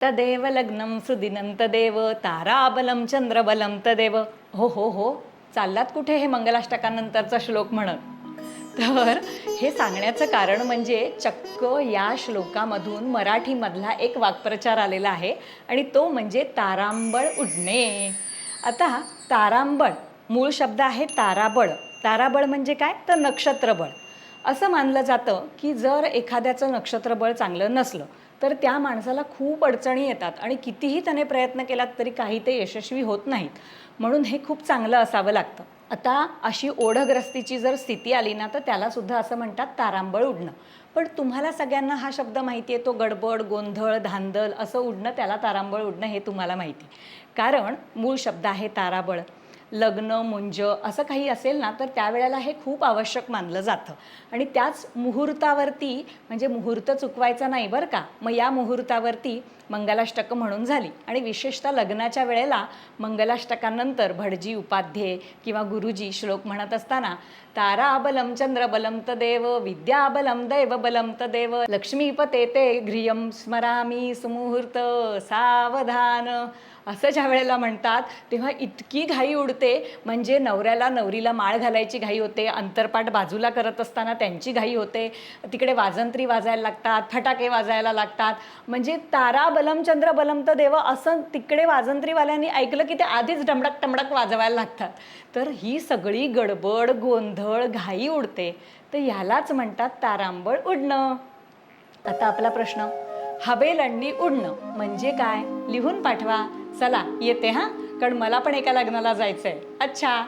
तदेव लग्नं सुदिनं तदेव ताराबलं चंद्रबलं तदेव. हो हो हो, चाललात कुठे हे मंगलाष्टकानंतरचा श्लोक म्हणत. तर हे सांगण्याचं कारण म्हणजे चक्क या श्लोकामधून मराठीमधला एक वाक्प्रचार आलेला आहे आणि तो म्हणजे तारांबळ उडणे. आता तारांबळ मूळ शब्द आहे ताराबळ. ताराबळ म्हणजे काय, तर नक्षत्रबळ. असं मानलं जातं की जर एखाद्याचं नक्षत्रबळ चांगलं नसलं तर त्या माणसाला खूप अडचणी येतात आणि कितीही त्याने प्रयत्न केलात तरी काही ते यशस्वी होत नाहीत. म्हणून हे खूप चांगलं असावं लागतं. आता अशी ओढग्रस्तीची जर स्थिती आली ना तर त्यालासुद्धा असं म्हणतात तारांबळ उडणं. पण तुम्हाला सगळ्यांना हा शब्द माहिती आहे, तो गडबड गोंधळ धांदल असं उडणं, त्याला तारांबळ उडणं हे तुम्हाला माहिती. कारण मूळ शब्द आहे ताराबळ. लग्न मुंज असं काही असेल ना तर त्यावेळेला हे खूप आवश्यक मानलं जातं आणि त्याच मुहूर्तावरती, म्हणजे मुहूर्त चुकवायचा नाही बरं का. मग या मुहूर्तावरती मंगलाष्टकं म्हणून झाली आणि विशेषतः लग्नाच्या वेळेला मंगलाष्टकानंतर भटजी उपाध्ये किंवा गुरुजी श्लोक म्हणत असताना ताराबलं चंद्रबलं तदेव विद्याबलं दैवबलं तदेव लक्ष्मीपते ते घ्रियं स्मरामी सुमुहूर्त सावधान असं ज्या वेळेला म्हणतात तेव्हा इतकी घाई उडते, म्हणजे नवऱ्याला नवरीला माळ घालायची घाई होते, अंतरपाट बाजूला करत असताना त्यांची घाई होते, तिकडे वाजंत्री वाजायला लागतात, फटाके वाजायला लागतात. म्हणजे ताराबलं चंद्रबलं तदेव असं तिकडे वाजंत्रीवाल्यांनी ऐकलं की ते आधीच डमडक टमडक वाजवायला लागतात. तर ही सगळी गडबड गोंधळ घाई उडते, तर ह्यालाच म्हणतात तारांबळ उडणं. आता आपला प्रश्न, हवेलंडी उडणं म्हणजे काय, लिहून पाठवा. चला येते हां, कारण मला पण एका लग्नाला जायचंय. अच्छा.